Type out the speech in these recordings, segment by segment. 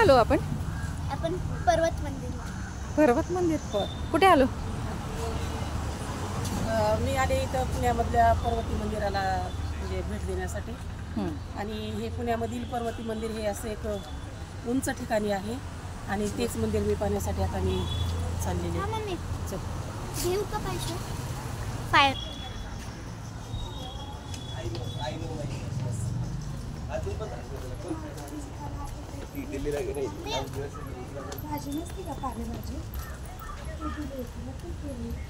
आलो आपण? आपण पर्वत मंदिर. पर्वत मंदिर. कुठे आलो? मी आले इथं पुण्यामधल्या पर्वती मंदिराला म्हणजे भेट देण्यासाठी. आणि हे पुण्यामधील पर्वती मंदिर हे असं एक उंच ठिकाणी आहे आणि तेच मंदिर मी पाहण्यासाठी आता मी चाललेले. चल घेऊ का पैसे? फायर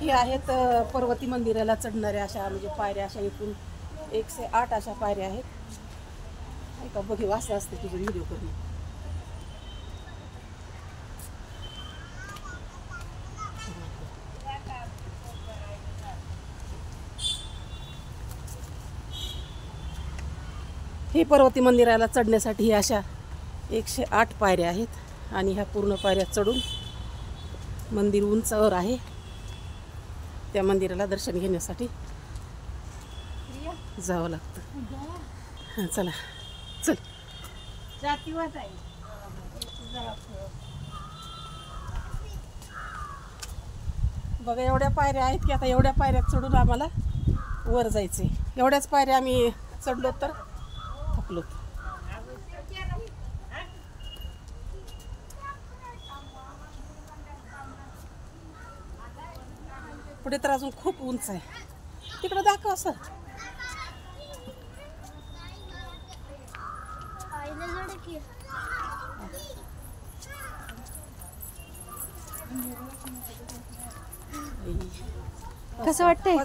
ही आहेत पर्वती मंदिराला चढणाऱ्या अशा म्हणजे पायऱ्या. अशा एकूण 108 अशा पायऱ्या आहेत. ऐका बघू असं असते तुझं व्हिडिओ करून. हे पर्वती मंदिराला चढण्यासाठी अशा 108 पायऱ्या आहेत आणि ह्या पूर्ण पायऱ्या चढून मंदिर उंचावर आहे. त्या मंदिराला दर्शन घेण्यासाठी जावं लागतं. हां चला चल. बघा एवढ्या पायऱ्या आहेत की आता एवढ्या पायऱ्या चढून आम्हाला वर जायचे. एवढ्याच पायऱ्या आम्ही चढलो तर थकलो. पुढे तर अजून खूप उंच आहे. तिकडं दाखव असं. कसं वाटतंय?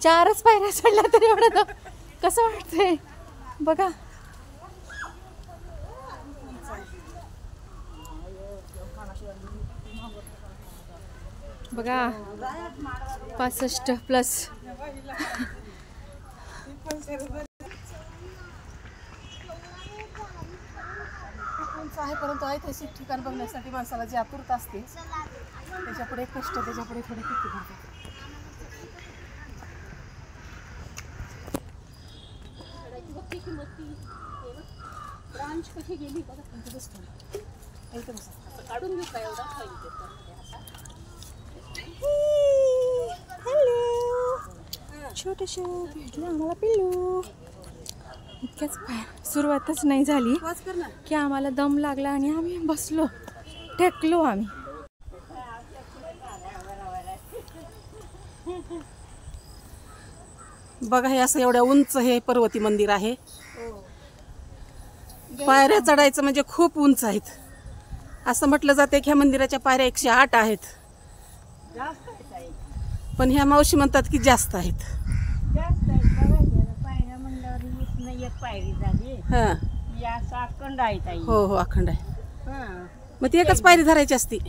4च पायऱ्या चढल्या तरी एवढं कसं वाटतंय बघा. बघा 65+. आहे परंतु ऐतिहासिक ठिकाण बघण्यासाठी माणसाला जी आतुरता असते त्याच्यापुढे कष्ट, त्याच्यापुढे थोडी किती भरतात. ब्रांच कशी गेली बघा. काढून घेऊ का एवढा? हॅलो छोटंसं भेटलं आम्हाला पिल्लू. इतक्याच सुरुवातच नाही झाली की आम्हाला दम लागला आणि आम्ही बसलो, टेकलो आम्ही. बघा हे असं एवढ्या उंच हे पर्वती मंदिर आहे. पायऱ्या चढायचं म्हणजे खूप उंच आहेत. असं म्हटलं जाते की ह्या मंदिराच्या पायऱ्या 108 आहेत. पण ह्या मावशी म्हणतात की जास्त आहेत. हो हो अखंड आहे. मग ती एकच पायरी धरायची असती.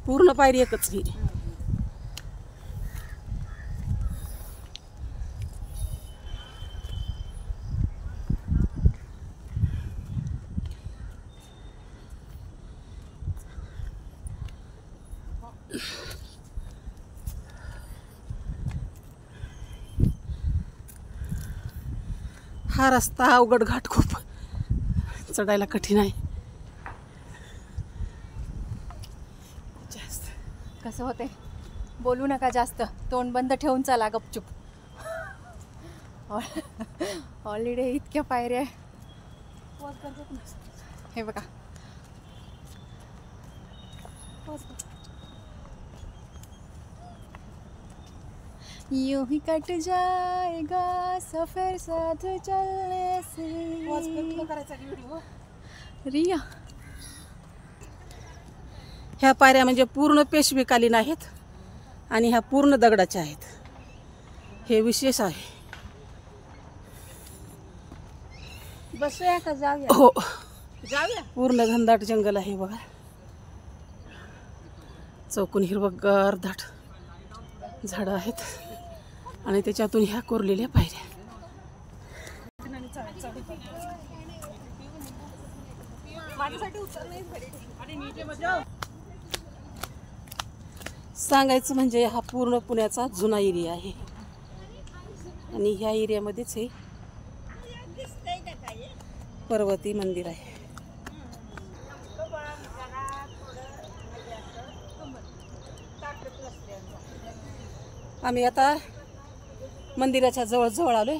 पूर्ण पायरी एकच ही. हा रस्ता अवघड घाट खूप चढायला कठीण आहे. जास्त कसं होते बोलू नका जास्त, तोंड बंद ठेवून चला गपचूप. ऑलरेडी इतक्या पायऱ्या आहे. हे बघा यूं ही कट जाएगा सफर साथ चलने से. रिया ह्या पायऱ्या म्हणजे पूर्ण पेशवेकालीन आहेत आणि ह्या पूर्ण दगडाच्या आहेत. हे विशेष आहे. बसूया का जाऊया? हो जाऊया. पूर्ण घनदाट जंगल आहे बघा. चौकोन हिरवगार दाट झाडं आहेत आणि त्याच्यातून ह्या कोरलेल्या पायऱ्या. सांगायचं म्हणजे हा पूर्ण पुण्याचा जुना एरिया आहे आणि ह्या एरियामध्येच हे पर्वती मंदिर आहे. आम्ही आता मंदिराच्या जवळ आलोय.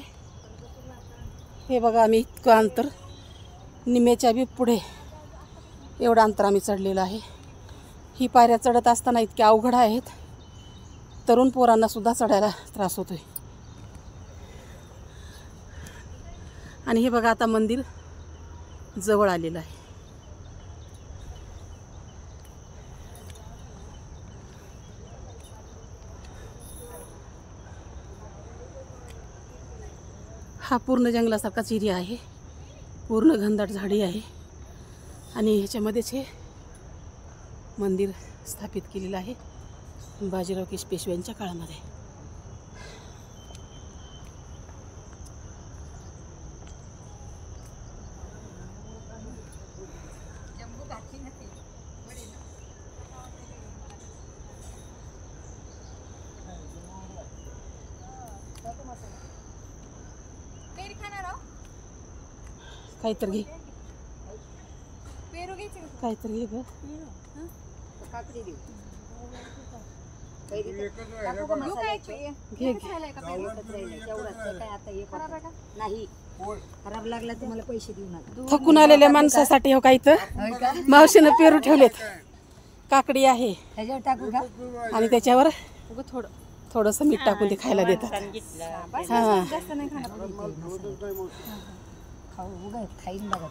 हे बघा आम्ही इतकं अंतर निम्याच्या बी पुढे एवढं अंतर आम्ही चढलेलं आहे. ही पायऱ्या चढत असताना इतक्या अवघड आहेत, तरुण पोरांना सुद्धा चढायला त्रास होतोय. आणि हे बघा आता मंदिर जवळ आलेलं आहे. हा पूर्ण जंगलासारखाच एरिया आहे, पूर्ण घनदाट झाडी आहे आणि ह्याच्यामध्येच हे मंदिर स्थापित केलेलं आहे बाजीराव पेशव्यांच्या काळामध्ये. काहीतरी घे, काहीतरी घे ग. घे खराब लागला तर मला पैसे देऊ नका. थकून आलेल्या माणसासाठी हो काही तर मावशीनं पेरू ठेवलेत. काकडी आहे ह्याच्यावर टाकू का? आणि त्याच्यावर थोडंसं मीठ टाकून ते खायला देतात. हां खाऊ उगा खाईन बघा.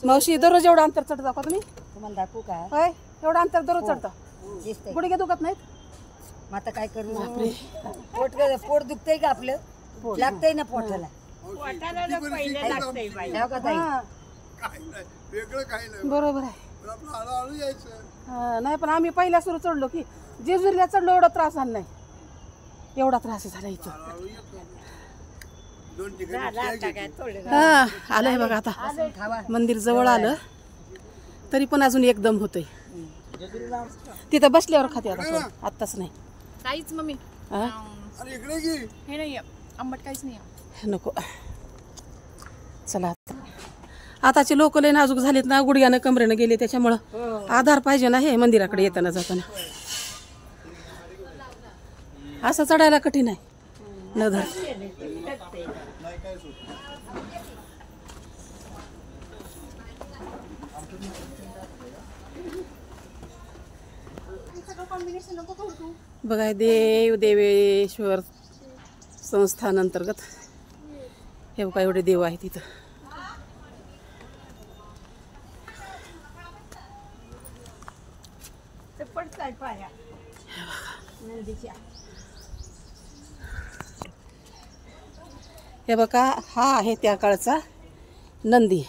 मावशी दररोज एवढं अंतर चढता का तुम्ही? तुम्हाला दाखवू का? होय एवढं अंतर दररोज चढता? दिसतंय. गुडघे दुखत नाहीत? मग आता काय करू? पोट दुखतंय का आपलं? लागतंय ना पोटाला. ठेव का ताई? बरोबर आहे. नाही पण आम्ही पहिल्या सुरू चढलो की जेजुरीला चढलो, एवढा त्रास झाला नाही. एवढा त्रास झाला इथं. हा आलंय बघा आता मंदिर जवळ आलं तरी पण अजून एकदम होतंय. तिथं बसल्यावर खाते आता, आत्ताच नाही. काहीच मम्मी हा? हे नाही आंबट काहीच नाही. नको चला. आताचे लोक लय नाजूक झालेत ना, गुडघ्यानं कमरेनं गेले, त्याच्यामुळं आधार पाहिजे ना हे मंदिराकडे येताना जाताना. असं चढायला कठीण आहे न धर. बघा देव देवेश्वर संस्थान अंतर्गत हे बघा एवढे देव आहेत तिथं. हे बघा हा आहे त्या काळचा नंदी.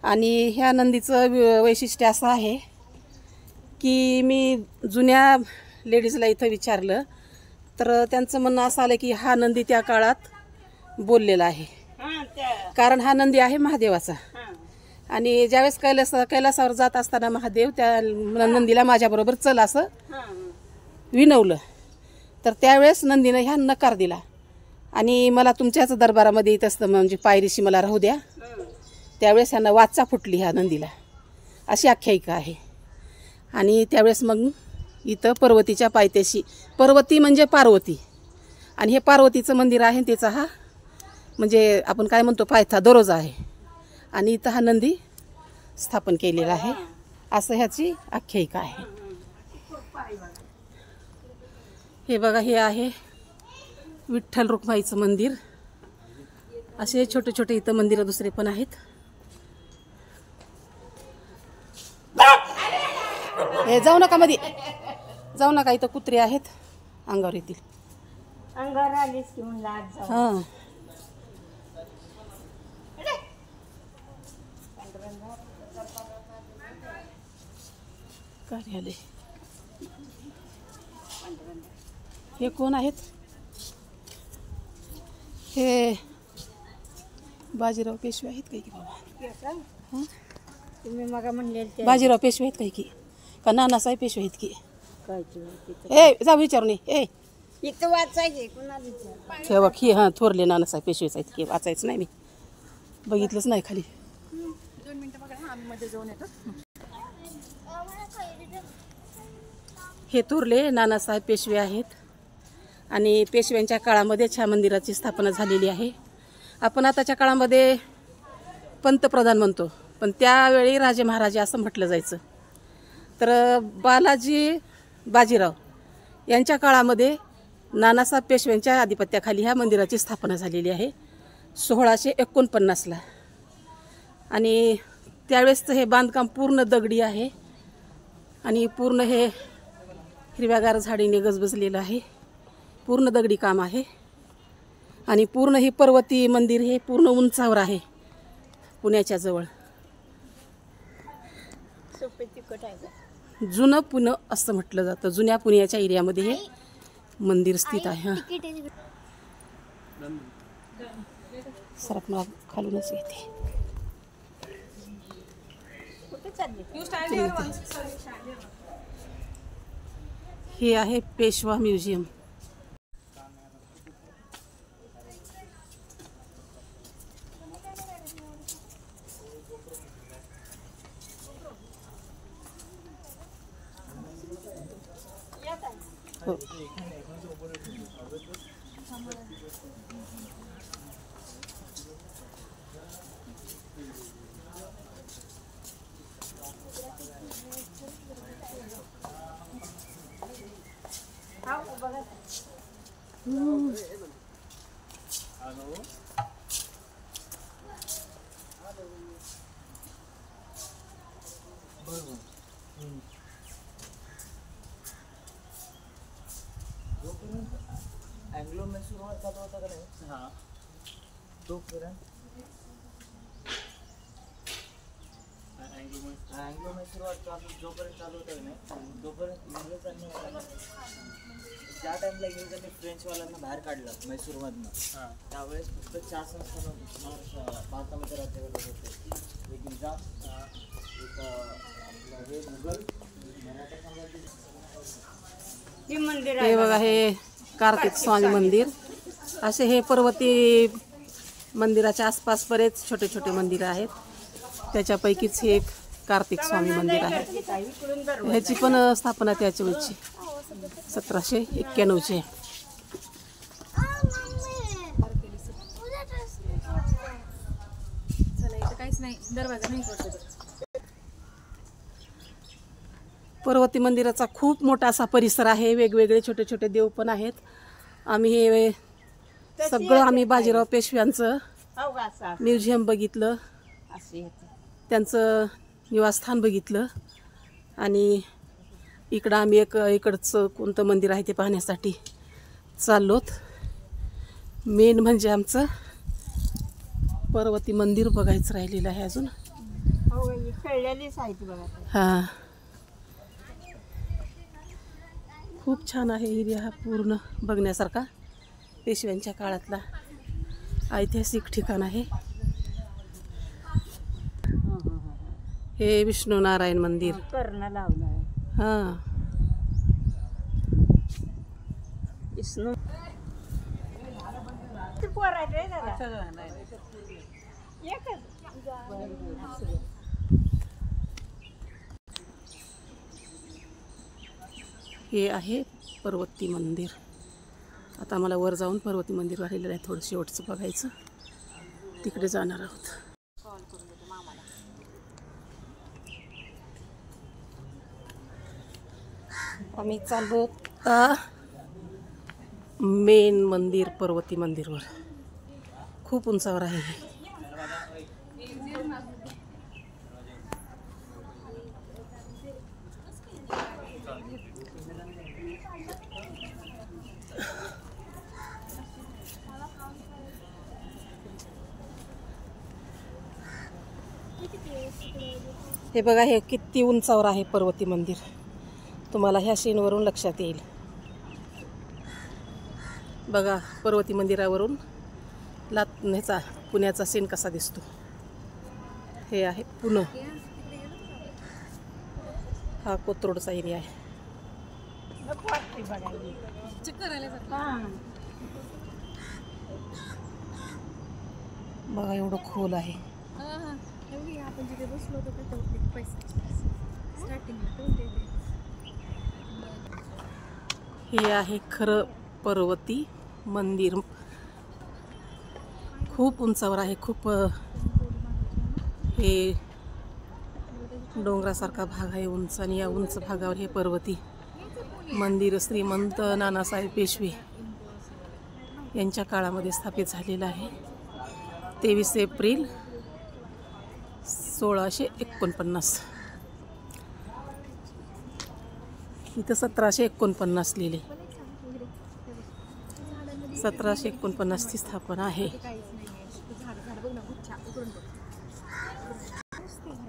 आणि ह्या नंदीचं वैशिष्ट्य असं आहे की मी जुन्या लेडीजला इथं विचारलं तर त्यांचं म्हणणं असं आलं की हा नंदी त्या काळात बोललेला आहे. कारण हा नंदी आहे महादेवाचा. आणि ज्यावेळेस कैलासावर जात असताना महादेव त्या नंदीला माझ्याबरोबर चल असं विनवलं, तर त्यावेळेस नंदीनं ह्या नकार दिला आणि मला तुमच्याच दरबारामध्ये येत असतं, म्हणजे पायरीशी मला राहू द्या. त्यावेळेस ह्यांना वाचा फुटली ह्या नंदीला, अशी आख्यायिका आहे. आणि त्यावेळेस मग इथं पर्वतीच्या पायथ्याशी, पर्वती म्हणजे पार्वती, आणि हे पार्वतीचं मंदिर आहे. त्याचा हा म्हणजे आपण काय म्हणतो पायथा दरोजा आहे. आणि इथं हा नंदी स्थापन केलेला आहे, असं ह्याची आख्यायिका आहे. हे बघा हे आहे विठ्ठल रुक्माईचं मंदिर. असे छोटे छोटे इथं मंदिरं दुसरे पण आहेत. हे जाऊ नका मध्ये, जाऊ नका, इथं कुत्रे आहेत अंगावर येतील. अंगावर आलीस की म्हणलं आज जाऊ. हां कार्यालय. हे कोण आहेत? हे बाजीराव पेशवे आहेत काही की बाबा? हां तुम्ही मग म्हणले ते बाजीराव पेशवे आहेत काही की का नानासाहेब पेशवे आहेत की? काय ए जा विचारून ए इथं वाचायचे कुणाला? हे बघ ही हां थोरले नानासाहेब पेशवेच आहेत की. वाचायचं नाही मी, बघितलंच नाही खाली. 2 मिनिटं बघा, आम्ही मध्ये जाऊन येतो. हे थोरले नानासाहेब पेशवे आहेत आणि पेशव्यांच्या काळामध्येच ह्या मंदिराची स्थापना झालेली आहे. आपण आताच्या काळामध्ये पंतप्रधान म्हणतो, पण त्यावेळी राजे महाराजे असं म्हटलं जायचं. तर बालाजी बाजीराव यांच्या काळामध्ये नानासाहेब पेशव्यांच्या आधिपत्याखाली ह्या मंदिराची स्थापना झालेली आहे 1649ला. आणि त्यावेळेसचं हे बांधकाम पूर्ण दगडी आहे आणि पूर्ण हे हिरव्यागार झाडीने गजबजलेलं आहे. पूर्ण दगडी काम आहे आणि पूर्ण ही पर्वती मंदिर हे पूर्ण उंचावर आहे पुण्याच्या जवळ. जुनं पुणे असं म्हटलं जातं. जुन्या पुण्याच्या एरियामध्ये हे मंदिर स्थित आहे. हां सरक मला खालूनच येते. हे आहे पेशवा म्युझियम. हो. अँग्लो मैसूर चालू होता का नाही? हां तोपर्यंत अँग्लो मैसूर जोपर्यंत चालू होता का नाही तोपर्यंत इंग्रजांनी ज्या टाईमला इंग्रजांनी फ्रेंचवाल्यांना बाहेर काढलं मैसूरमधनं त्यावेळेस फक्त 4 संस्थानं भारतामध्ये राज्य करत होते. एक निजाम, एक आपलं हे मुघल, मराठा साम्राज्य. हे बघा हे कार्तिक स्वामी मंदिर. असे हे पर्वती मंदिराच्या आसपास बरेच छोटे छोटे मंदिरं आहेत. त्याच्यापैकीच हे एक कार्तिक स्वामी मंदिर आहे. ह्याची पण स्थापना त्याच्या वेळची 1791ची. काहीच नाही, दरवाजा नाही. पर्वती मंदिराचा खूप मोठा असा परिसर आहे. वेगवेगळे छोटे छोटे देव पण आहेत. आम्ही हे सगळं आम्ही बाजीराव पेशव्यांचं म्युझियम बघितलं, त्यांचं निवासस्थान बघितलं आणि इकडं आम्ही इकडचं कोणतं मंदिर आहे ते पाहण्यासाठी चाललोत. मेन म्हणजे आमचं पर्वती मंदिर बघायचं राहिलेलं आहे अजून. हां खूप छान आहे एरिया हा पूर्ण बघण्यासारखा. पेशव्यांच्या काळातला ऐतिहासिक ठिकाण आहे. हे विष्णू नारायण मंदिर. हां हे आहे पर्वती मंदिर. आता मला वर जाऊन पर्वती मंदिर राहिलेलं आहे थोडं शेवटचं बघायचं. तिकडे जाणार आहोत. आम्ही चाललो आता मेन मंदिर पर्वती मंदिरवर. खूप उंचावर आहे हे. हे बघा हे किती उंचावर आहे पर्वती मंदिर. तुम्हाला ह्या सीनवरून लक्षात येईल. बघा पर्वती मंदिरावरून ह्याचा पुण्याचा सीन कसा दिसतो. हे आहे पुणे. हा कोथरूडचा एरिया आहे. बघा एवढं खोल आहे. आपण जिथे बसलो होतो का पैसे स्टार्टिंगला हे आहे खरं पर्वती मंदिर. खूप उंचावर आहे. खूप हे डोंगरासारखा भाग आहे उंच, आणि या उंच भागावर हे पर्वती मंदिर श्रीमंत नानासाहेब पेशवे यांच्या काळामध्ये स्थापित झालेलं आहे. 23 एप्रिल 1649. इथं 1749 लिहिले. 1749 ची स्थापना आहे.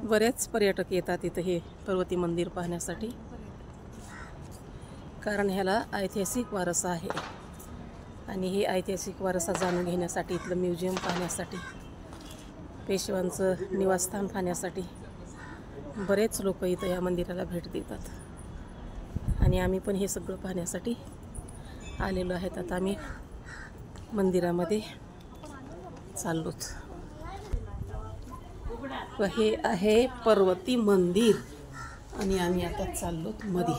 बरेच पर्यटक येतात इथं हे पर्वती मंदिर पाहण्यासाठी, कारण ह्याला ऐतिहासिक वारसा आहे. आणि हे ऐतिहासिक वारसा जाणून घेण्यासाठी, इथलं म्युझियम पाहण्यासाठी, पेशव्यांचं निवासस्थान पाहण्यासाठी बरेच लोक इथं या मंदिराला भेट देतात. आणि आम्ही पण हे सगळं पाहण्यासाठी आलेलो आहेत. आता आम्ही मंदिरामध्ये चाललोत. हे आहे पर्वती मंदिर आणि आम्ही आता चाललोत मध्ये.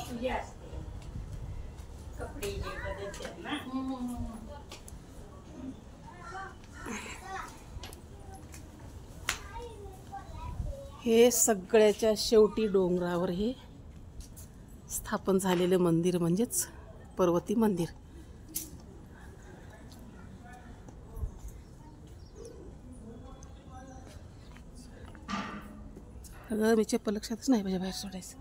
हे सगळ्याच्या शेवटी डोंगरावर हे स्थापन झालेलं मंदिर म्हणजेच पर्वती मंदिर. अगं मी चप्पल लक्षातच नाही माझ्या बाहेर सोडायचं.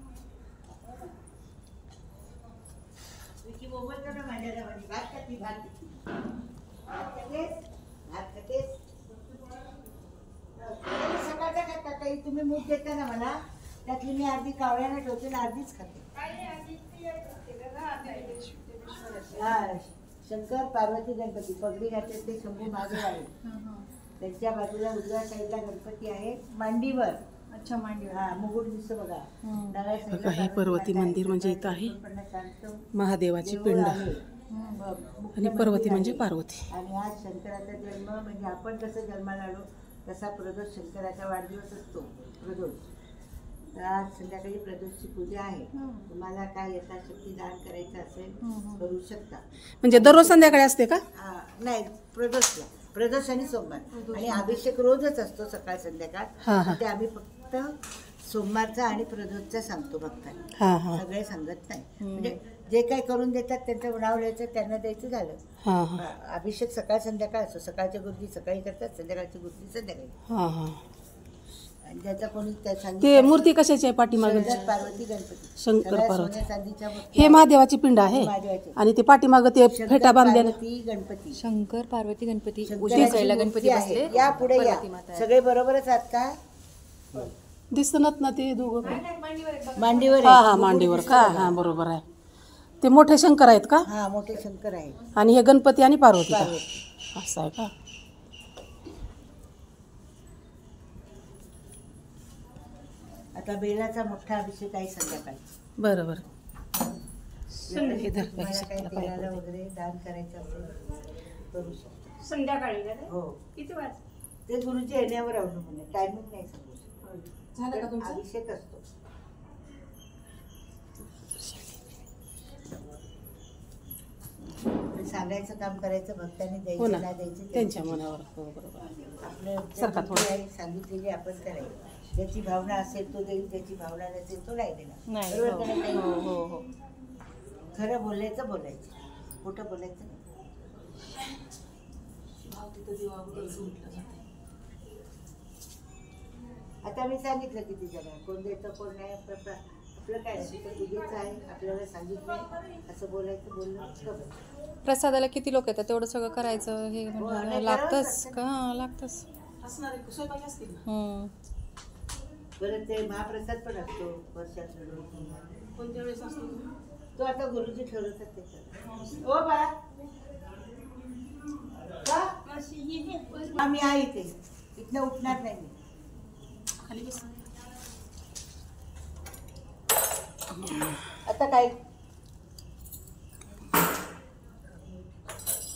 तुम्ही मूठ देता ना मला, त्यातली मी अर्धी कावळ्याला ठेवते आणि अर्धीच खाते. शंकर पार्वती गणपती पगडी घातले ते शंभू महादेव आहे. त्यांच्या बाजूला उजव्या साईडला गणपती आहे मांडीवर. अच्छा, मांडीवर. हा, मुकुट दिसतो बघा. बघा हे पर्वती मंदिर म्हणजे इथं आहे महादेवाची पिंड आणि पर्वती म्हणजे पार्वती. आणि आज शंकराचा जन्म म्हणजे आपण कसं जन्माला आलो तसा प्रदोष शंकराचा वाढदिवस असतो. प्रदोष तर आज संध्याकाळी प्रदोषची पूजा आहे. तुम्हाला काय यथाशक्ती दान करायचं असेल करू शकता. म्हणजे दररोज संध्याकाळी असते का? नाही, प्रदोषला. प्रदोष आणि सोमवार आणि अभिषेक रोजच असतो सकाळ संध्याकाळ. ते आम्ही फक्त सोमवारचा आणि प्रदोषचा सांगतो भक्तांना, सगळे सांगत नाही. म्हणजे जे काही करून देतात त्यांचं नाव लिहायचं, त्यांना द्यायचं झालं. अभिषेक सकाळ संध्याकाळ असतो. सकाळच्या गुरुजी सकाळी करतात, संध्याकाळची गुरुजी संध्याकाळी. आणि ज्याचा कोणी ते मूर्ती कशाची आहे पाठीमागे? पार्वती गणपती, शंकर पार्वती. चांदीच्या हे महादेवाची पिंड आहे आणि ते पाठीमागे ते फेटा बांधलेला गणपती. शंकर पार्वती गणपती उजव्या साईडला गणपती बसले. या पुढे या, सगळे बरोबरच आहात का? दिसत ना ते दोघं मांडीवर. हा मांडीवर का? हा बरोबर आहे. ते मोठे शंकर आहेत का? हा, मोठे शंकर आहे. आणि हे गणपती आणि पार्वती का? असं आहे का? आता बेलाचा मोठा अभिषेक आहे संध्याकाळी. बरोबर. तुम्हाला काही तेलाला वगैरे दान करायचं असेल करू शकतो संध्याकाळी. हो. किती वाज? ते गुरुजी येण्यावर अवलंबून आहे. टायमिंग नाही सांगू झालं का तुमचं? अभिषेक असतो. सांगायचं काम करायचं, भक्तांनी द्यायचं नाही द्यायचं त्यांच्या मनावर. हो बरोबर. आपलं सांगितलेली आपण करायचं. ज्याची भावना असेल तो देईल, ज्याची भावना नसेल तो नाही देणार. बरोबर का नाही? खरं बोलायचं, खोटं बोलायचं नाही. आता मी सांगितलं किती जण कोण देतं कोण नाही. आपलं काय पूजेचं आहे, आपल्याला सांगितलं असं बोलायचं, बोलणं. प्रसादाला किती लोक येतात तेवढं सगळं करायचं हे म्हणजे लागतंच का? लागतंच. परत ते महाप्रसाद पण असतो वर्षातून. कोणत्या वेळेस असतो तो? आता गुरुजी ठरवतात त्याच्यात. हो बा, आम्ही आहे इथे, इथनं उठणार नाही. खाली बस. आता काय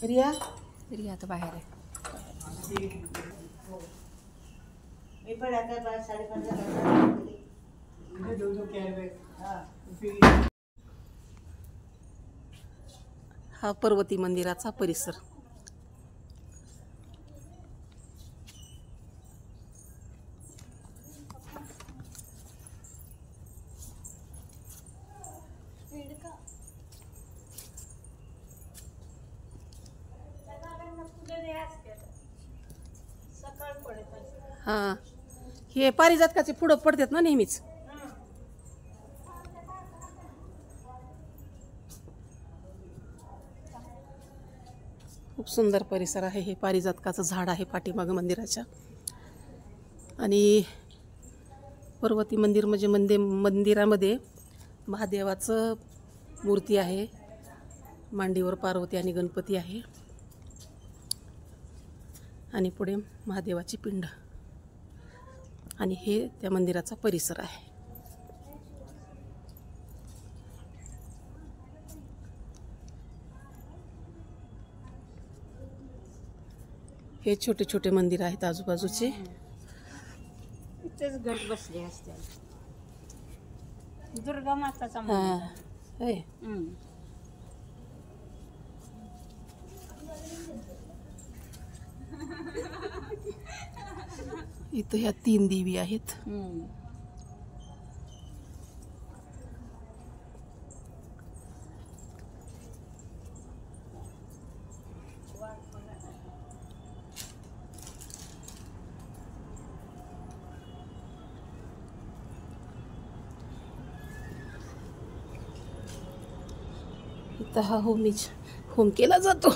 रिया आता बाहेर आहे. मी पण आता 5:30 वाजता हा पर्वती मंदिराचा परिसर. हा, हे पारिजातकाचे फुडं पडतात ना नेहमीच. खूप सुंदर परिसर आहे. हे पारिजातकाचं झाड आहे पाठीमागं मंदिराच्या. आणि पर्वती मंदिर म्हणजे मंदिरामध्ये महादेवाचं मूर्ती आहे. मांडीवर पार्वती आणि गणपती आहे. आणि पुढे महादेवाची पिंड. आणि हे त्या मंदिराचा परिसर आहे. हे छोटे छोटे मंदिर आहेत आजूबाजूचे. इथेच गट बसले असते. दुर्गा माताचा हा, होय. इथं ह्या 3 देवी आहेत. इथं हा होम केला जातो.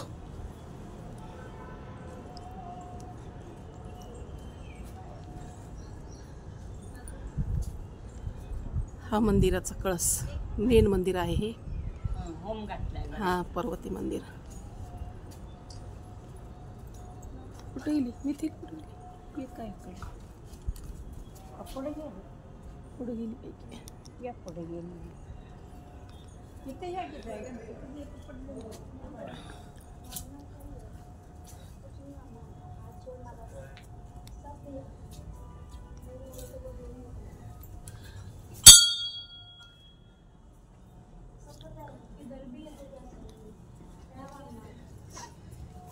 हा मंदिराचा कळस, मेन मंदिर आहे हे. होम घातलाय. हा पर्वती मंदिर. कुठे गेली मिथिल? कुठे गेली? काय पुढे गेली. पुढे गेली पैकी. या पुढे गेली. इथे या की जायगा.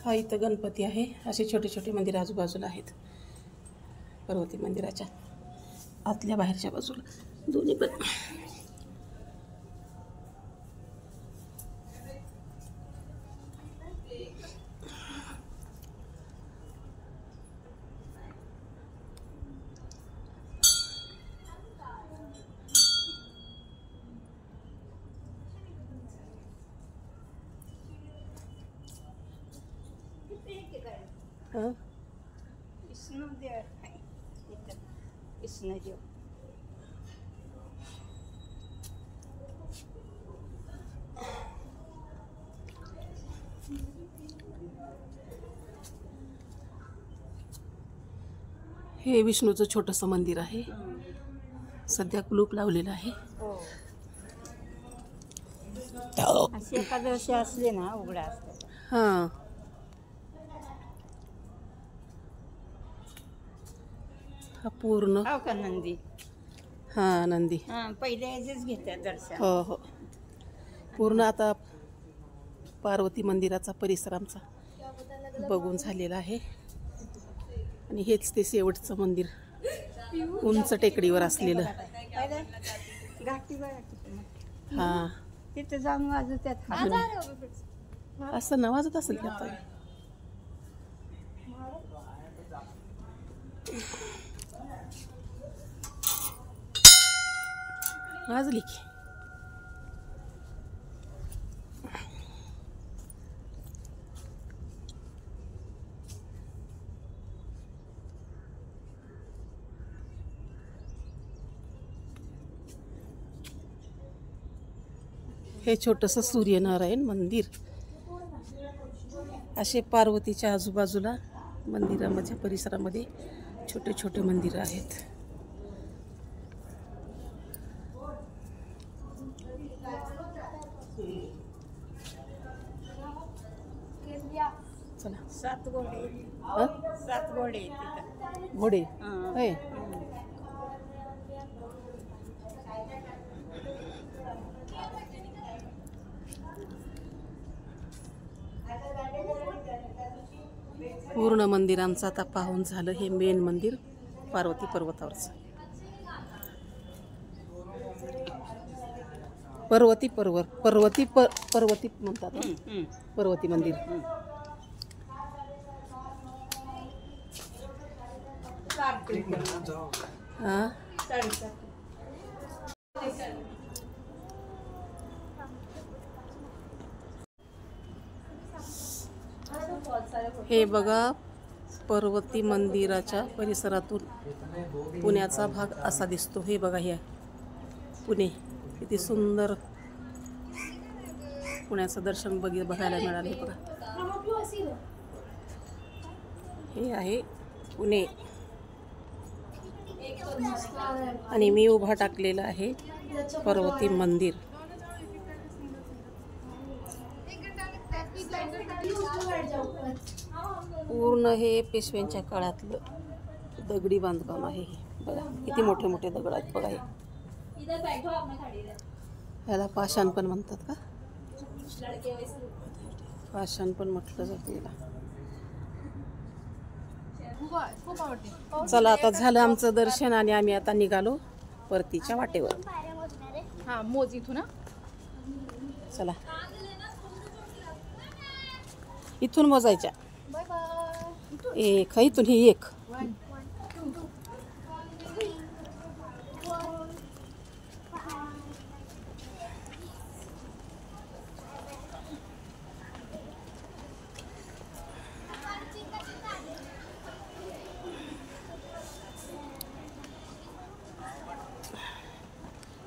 हा इथं गणपती आहे. असे छोटे छोटे मंदिर आजूबाजूला आहेत पर्वती मंदिराच्या आतल्या बाहेरच्या बाजूला दोन्ही पण. हा, कृष्णदेव आहे इथं. कृष्णदेव. हे विष्णूचं छोटंसं मंदिर आहे. सध्या कुलूप लावलेलं आहे. अशी एकादशी असली ना उघडा असतात. हां, हा पूर्ण. हो का नंदी. हां नंदी. पहिले याचेच घेतात दर्शन. हो हो, पूर्ण आता पार्वती मंदिराचा परिसर आमचा बघून झालेला आहे. आणि हेच ते शेवटचं मंदिर उंच टेकडीवर असलेलं. घाटी बघा. हां, तिथे जाऊन वाजवतात. असं ना वाजत असेल की आता. वाजली की. हे छोटंसं सूर्यनारायण मंदिर. असे पार्वतीच्या आजूबाजूला मंदिरामध्ये परिसरामध्ये छोटे छोटे मंदिरं आहेत. चला. 7 घोडे. हा? 7 घोडे तिथं. घोडे होय. पूर्ण मंदिर आमचं आता पाहून झालं. हे मेन मंदिर पार्वती पर्वतावरचं. पर्वती म्हणतात ना? पर्वती मंदिर. हा हे बघा, पर्वती मंदिराच्या परिसरातून पुण्याचा भाग असा दिसतो. हे बघा, हे पुणे किती सुंदर पुण्याचं दर्शन बघायला मिळालं. हे बघा, हे आहे पुणे आणि मी उभा टाकलेला आहे पर्वती मंदिर. पूर्ण हे पेशव्यांच्या काळातलं दगडी बांधकाम आहे. हे बघा, किती मोठे मोठे दगड आहेत. बघा, हे याला पाषाण पण म्हणतात का? पाषाण पण म्हटलं जातं याला. चला, आता झालं आमचं दर्शन आणि आम्ही आता निघालो परतीच्या वाटेवर. हा, मोज इथून. चला, इथून मोजायच्या. एक, इथून ही एक.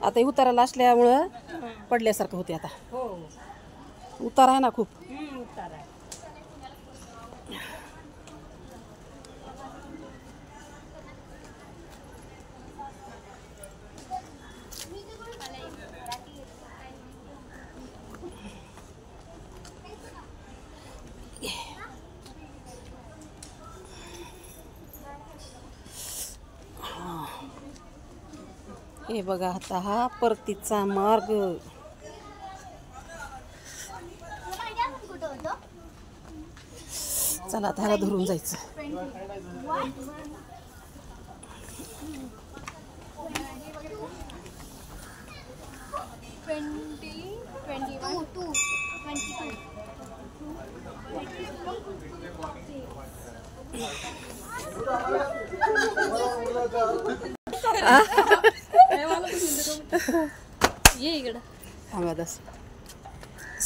आता उताराला असल्यामुळं पडल्यासारखं होते. आता उतार आहे ना खूप. हे बघा, आता हा परतीचा मार्ग. चला, आता ह्याला धरून जायचं. ये इकडं. थांबा, दस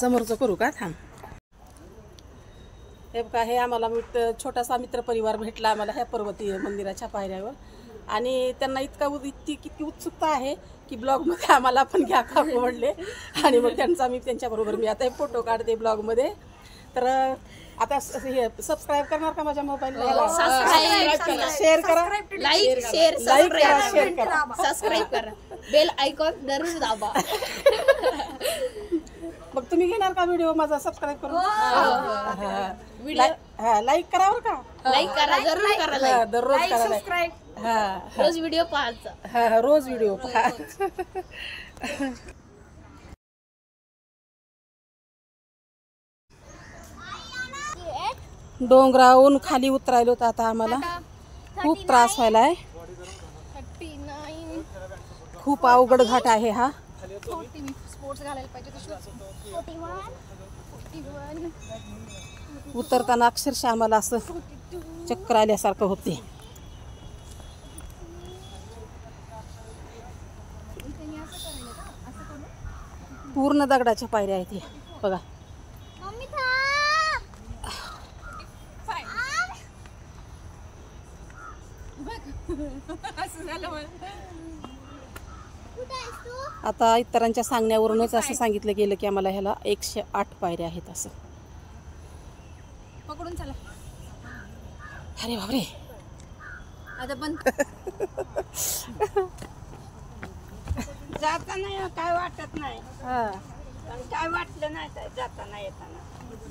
समोरचं करू का? थांब. हे बघा, हे आम्हाला छोटासा मित्रपरिवार भेटला आम्हाला ह्या पर्वती मंदिराच्या पायऱ्यावर. आणि त्यांना किती उत्सुकता आहे की ब्लॉगमध्ये आम्हाला पण घ्या का म्हणले. आणि मग त्यांच्याबरोबर मी आता हे फोटो काढते ब्लॉगमध्ये. तर आता हे सबस्क्राईब करणार का माझ्या मोबाईलला? शेअर करा, लाईक शेअर करा, सबस्क्राईब करा, बेल आयकॉन जरूर दाबा. मग तुम्ही घेणार का व्हिडिओ माझा सबस्क्राईब करून? लाईक करा बरं का. लाईक करा, जरूर करा. दररोज करा लाईक. रोज व्हिडिओ पाहायचा. रोज व्हिडिओ पहा. डोंगरावरून खाली उतरायलो तर आता आम्हाला खूप त्रास व्हायलाय. खूप अवघड घाट आहे हा. उतरताना अक्षरशः आम्हाला असं चक्कर आल्यासारखं होते. पूर्ण दगडाच्या पायऱ्या आहेत बघा. आता इतरांच्या सांगण्यावरूनच असं सांगितलं गेलं की आम्हाला ह्याला 108 पायऱ्या आहेत असं. पकडून चला. अरे बापरे, आता पण जाताना काय वाटत नाही. काय वाटलं नाही जाताना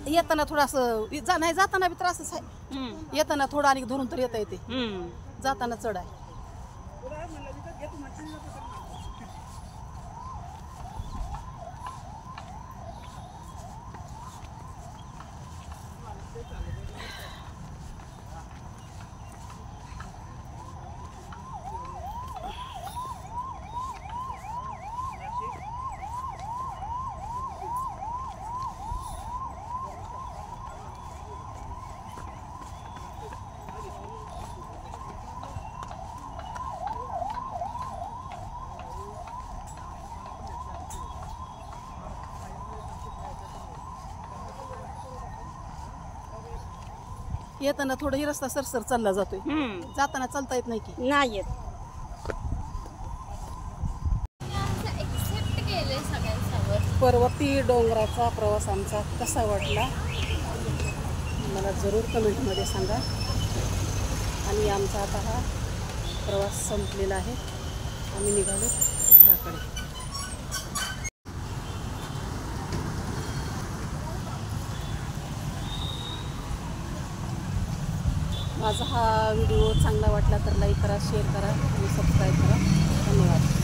येताना थोडंसं नाही, जाताना बी त्रासच आहे. येताना थोडं आणि धरून तर येता येते, जाताना चढ आहे. येताना थोडाही रस्ता सरसर चालला जातोय, जाताना चालता येत नाही की. नाही येत. पर्वती डोंगराचा प्रवास आमचा कसा वाटला मला जरूर कमेंटमध्ये सांगा. आणि आमचा आता हा प्रवास संपलेला आहे. आम्ही निघालो घराकडे. माझा हा व्हिडिओ चांगला वाटला तर लाईक करा, शेअर करा आणि सबस्क्राईब करा. धन्यवाद.